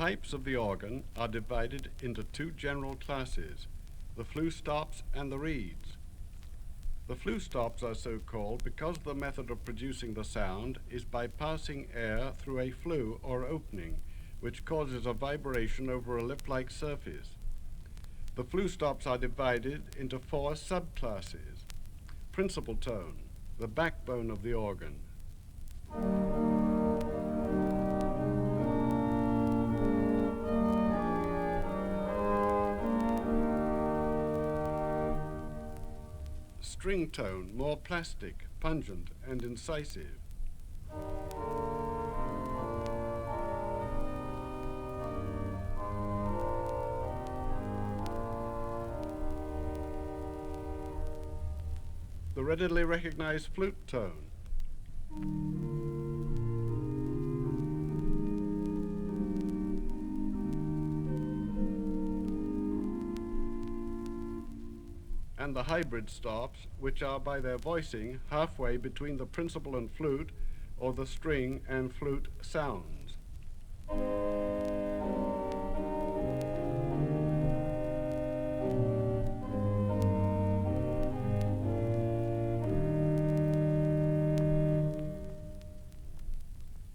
pipes of the organ are divided into two general classes, the flue stops and the reeds. The flue stops are so called because the method of producing the sound is by passing air through a flue or opening, which causes a vibration over a lip-like surface. The flue stops are divided into four subclasses. Principal tone, the backbone of the organ. String tone, more plastic, pungent, and incisive. The readily recognized flute tone. And the hybrid stops, which are by their voicing halfway between the principal and flute, or the string and flute sounds.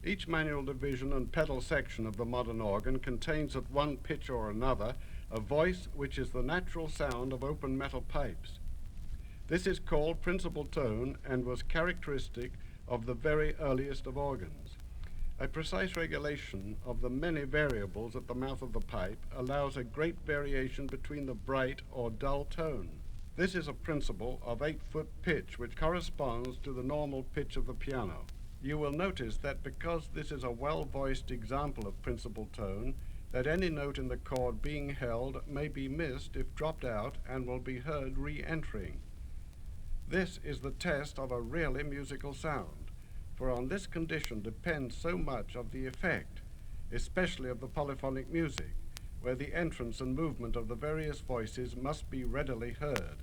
Each manual division and pedal section of the modern organ contains at one pitch or another a voice which is the natural sound of open metal pipes. This is called principal tone and was characteristic of the very earliest of organs. A precise regulation of the many variables at the mouth of the pipe allows a great variation between the bright or dull tone. This is a principle of 8-foot pitch, which corresponds to the normal pitch of the piano. You will notice that because this is a well-voiced example of principal tone, that any note in the chord being held may be missed if dropped out and will be heard re-entering. This is the test of a really musical sound, for on this condition depends so much of the effect, especially of the polyphonic music, where the entrance and movement of the various voices must be readily heard.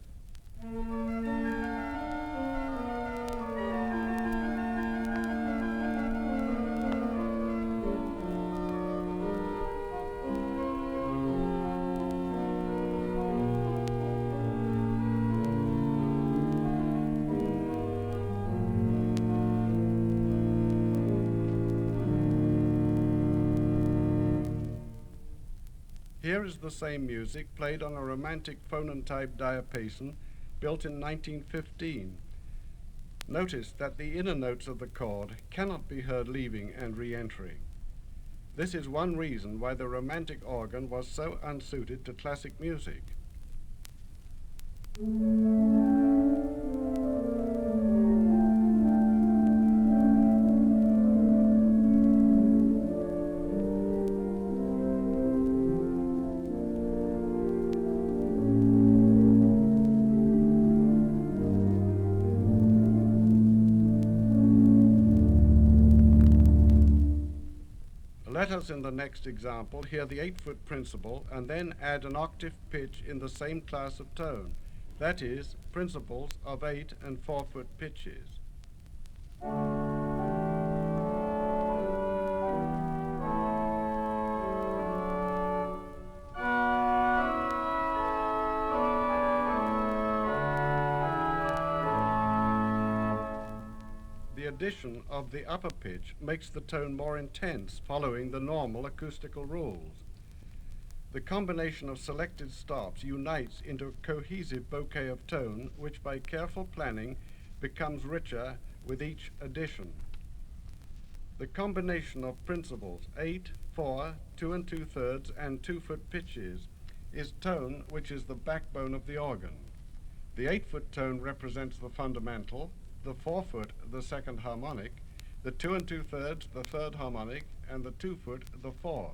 Here is the same music played on a romantic phonon-type diapason built in 1915. Notice that the inner notes of the chord cannot be heard leaving and re-entering. This is one reason why the romantic organ was so unsuited to classic music. Let us, in the next example, hear the 8-foot principal and then add an octave pitch in the same class of tone, that is, principals of 8 and 4-foot pitches. The addition of the upper pitch makes the tone more intense, following the normal acoustical rules. The combination of selected stops unites into a cohesive bouquet of tone, which by careful planning becomes richer with each addition. The combination of principals 8, 4, 2 2/3, and 2-foot pitches is tone, which is the backbone of the organ. The 8-foot tone represents the fundamental, the 4-foot the second harmonic, the 2 2/3 the third harmonic, and the 2-foot the fourth.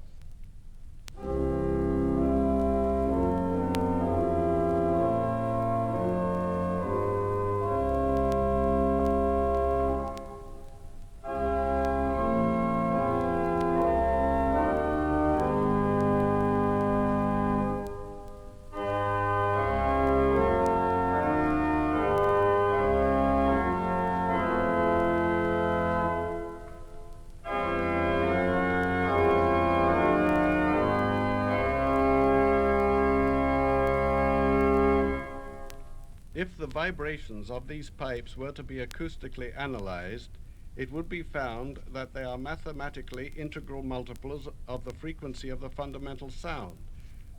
If the vibrations of these pipes were to be acoustically analyzed, it would be found that they are mathematically integral multiples of the frequency of the fundamental sound.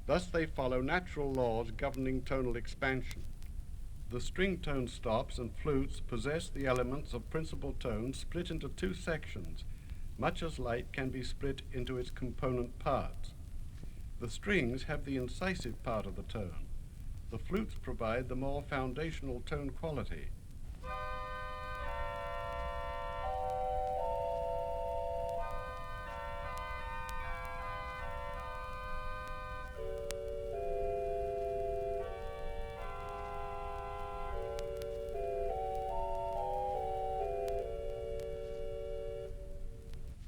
Thus they follow natural laws governing tonal expansion. The string tone stops and flutes possess the elements of principal tone split into two sections, much as light can be split into its component parts. The strings have the incisive part of the tone. The flutes provide the more foundational tone quality.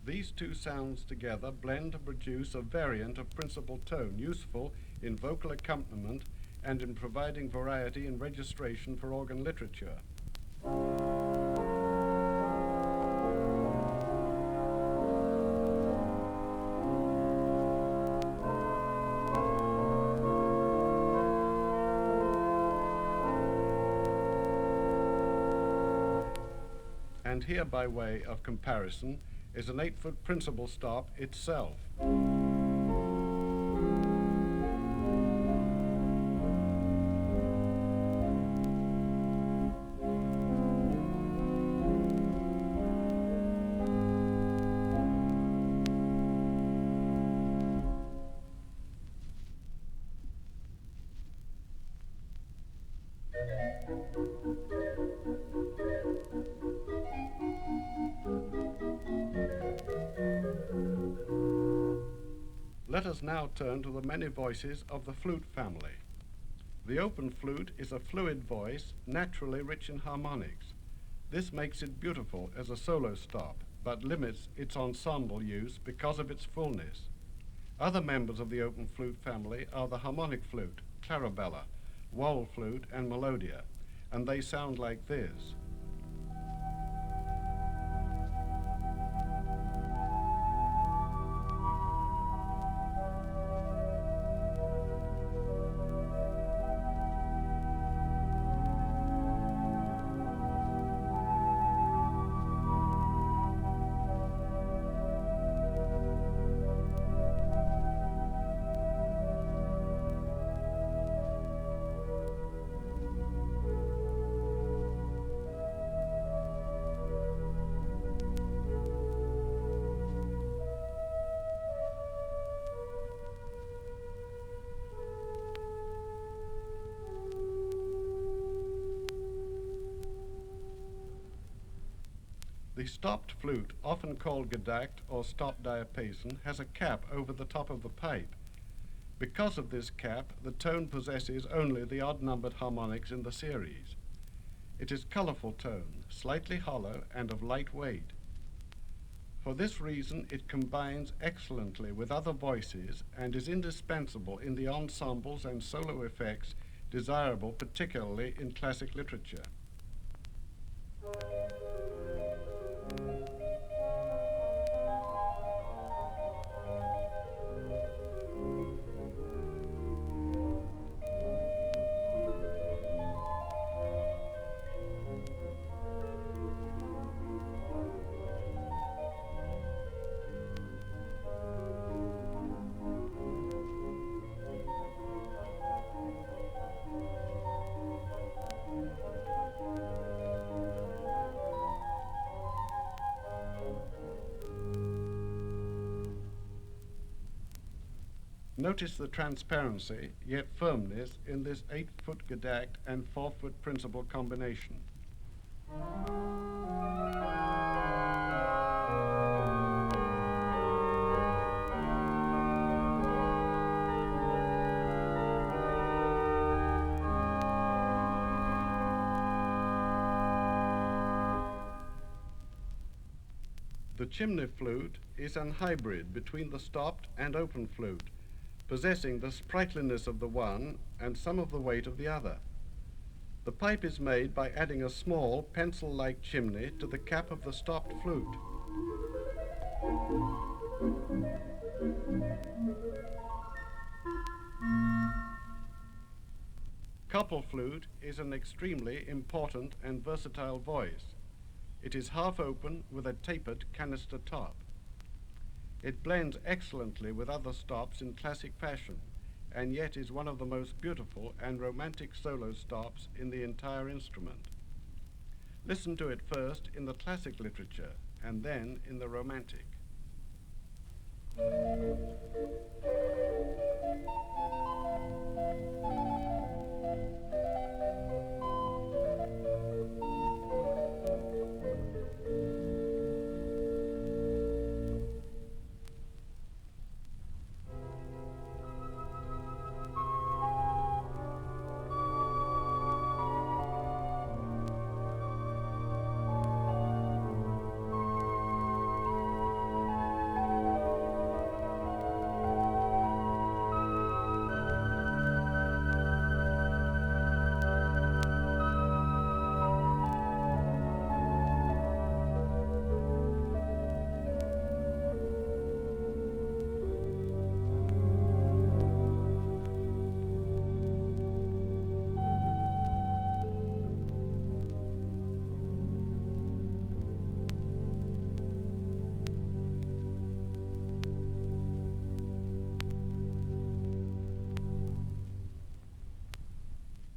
These two sounds together blend to produce a variant of principal tone, useful in vocal accompaniment and in providing variety in registration for organ literature. And here, by way of comparison, is an 8-foot principal stop itself. Let us now turn to the many voices of the flute family. The open flute is a fluid voice, naturally rich in harmonics. This makes it beautiful as a solo stop, but limits its ensemble use because of its fullness. Other members of the open flute family are the harmonic flute, clarabella, wall flute, and melodia, and they sound like this. The stopped flute, often called gedakt or stop diapason, has a cap over the top of the pipe. Because of this cap, the tone possesses only the odd-numbered harmonics in the series. It is colorful tone, slightly hollow, and of light weight. For this reason, it combines excellently with other voices and is indispensable in the ensembles and solo effects desirable particularly in classic literature. Notice the transparency, yet firmness, in this 8-foot gedakt and 4-foot principal combination. The chimney flute is an hybrid between the stopped and open flute, possessing the sprightliness of the one and some of the weight of the other. The pipe is made by adding a small pencil-like chimney to the cap of the stopped flute. couple flute is an extremely important and versatile voice. It is half open with a tapered canister top. It blends excellently with other stops in classic fashion, and yet is one of the most beautiful and romantic solo stops in the entire instrument. Listen to it first in the classic literature, and then in the romantic.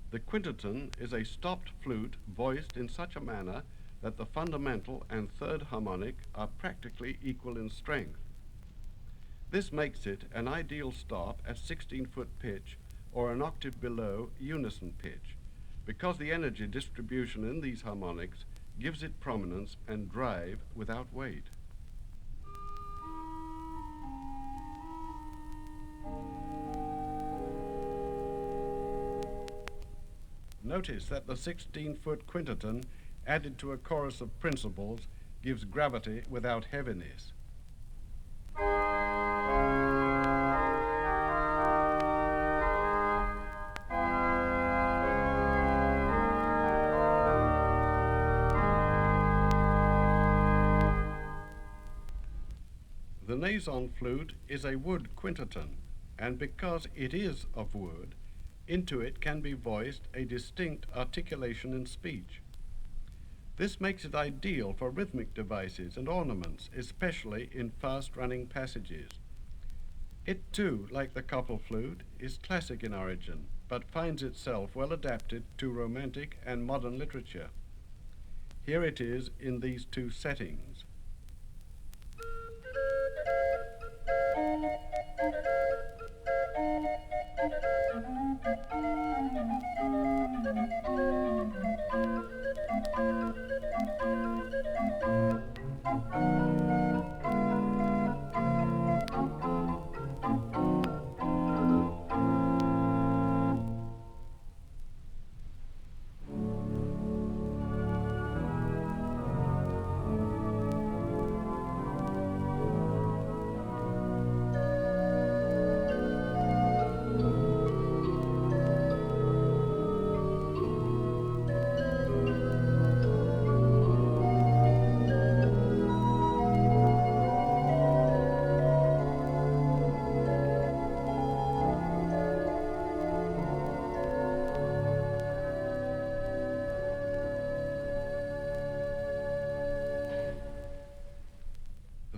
The quinteton is a stopped flute voiced in such a manner that the fundamental and third harmonic are practically equal in strength. This makes it an ideal stop at 16-foot pitch or an octave below unison pitch, because the energy distribution in these harmonics gives it prominence and drive without weight. Notice that the 16-foot quinteton added to a chorus of principals gives gravity without heaviness. The Nason flute is a wood quinteton, and because it is of wood, into it can be voiced a distinct articulation in speech. This makes it ideal for rhythmic devices and ornaments, especially in fast-running passages. It too, like the couple flute, is classic in origin, but finds itself well adapted to romantic and modern literature. Here it is in these two settings.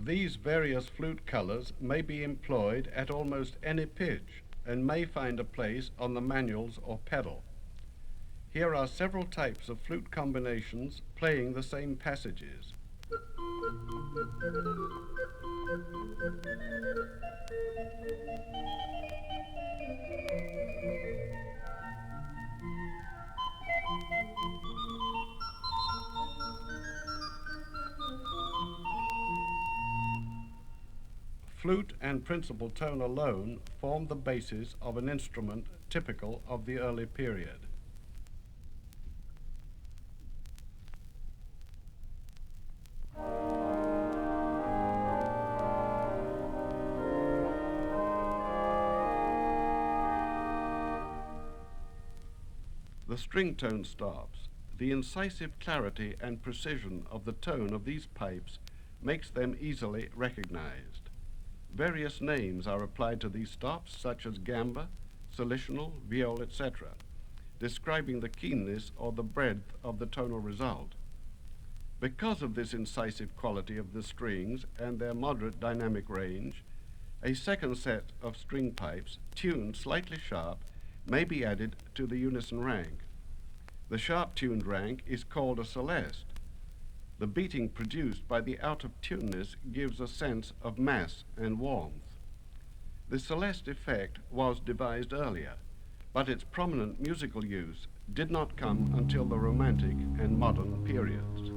These various flute colors may be employed at almost any pitch and may find a place on the manuals or pedal. Here are several types of flute combinations playing the same passages. Flute and principal tone alone form the basis of an instrument typical of the early period. The string tone stops. The incisive clarity and precision of the tone of these pipes makes them easily recognized. Various names are applied to these stops, such as gamba, solitional, viol, etc. describing the keenness or the breadth of the tonal result. Because of this incisive quality of the strings and their moderate dynamic range, a second set of string pipes, tuned slightly sharp, may be added to the unison rank. The sharp-tuned rank is called a celeste. The beating produced by the out-of-tuneness gives a sense of mass and warmth. The celeste effect was devised earlier, but its prominent musical use did not come until the Romantic and modern periods.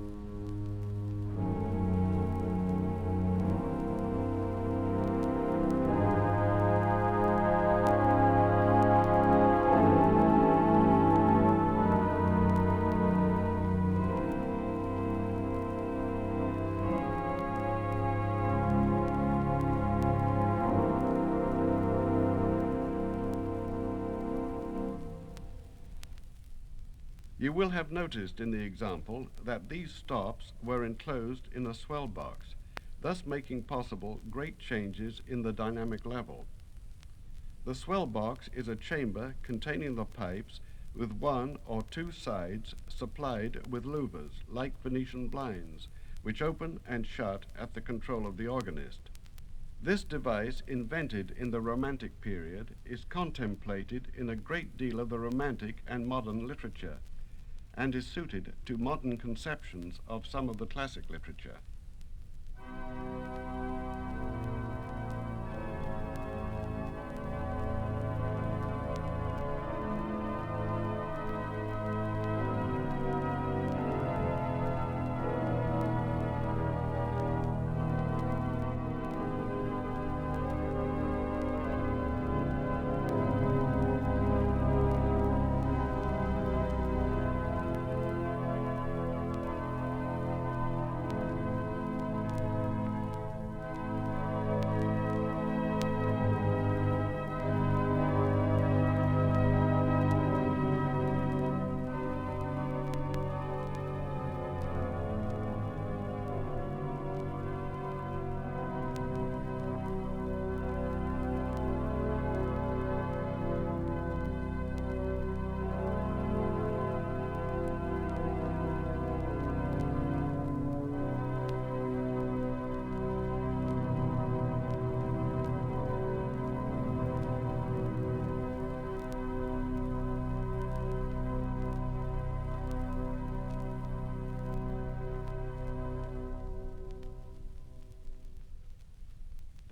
You will have noticed in the example that these stops were enclosed in a swell box, thus making possible great changes in the dynamic level. The swell box is a chamber containing the pipes with one or two sides supplied with louvers, like Venetian blinds, which open and shut at the control of the organist. This device, invented in the Romantic period, is contemplated in a great deal of the Romantic and modern literature, and is suited to modern conceptions of some of the classic literature.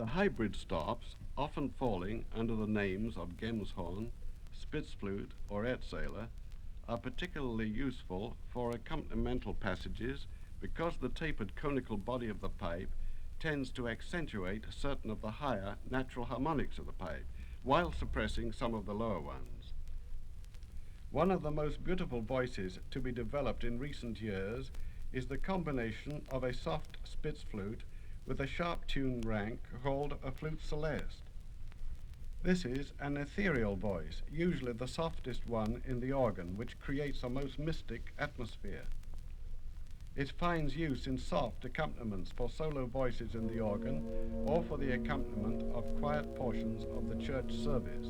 The hybrid stops, often falling under the names of Gemshorn, Spitzflute, or Erzähler, are particularly useful for accompanimental passages because the tapered conical body of the pipe tends to accentuate certain of the higher natural harmonics of the pipe, while suppressing some of the lower ones. One of the most beautiful voices to be developed in recent years is the combination of a soft Spitzflute with a sharp-tuned rank called a flute celeste. This is an ethereal voice, usually the softest one in the organ, which creates a most mystic atmosphere. It finds use in soft accompaniments for solo voices in the organ or for the accompaniment of quiet portions of the church service.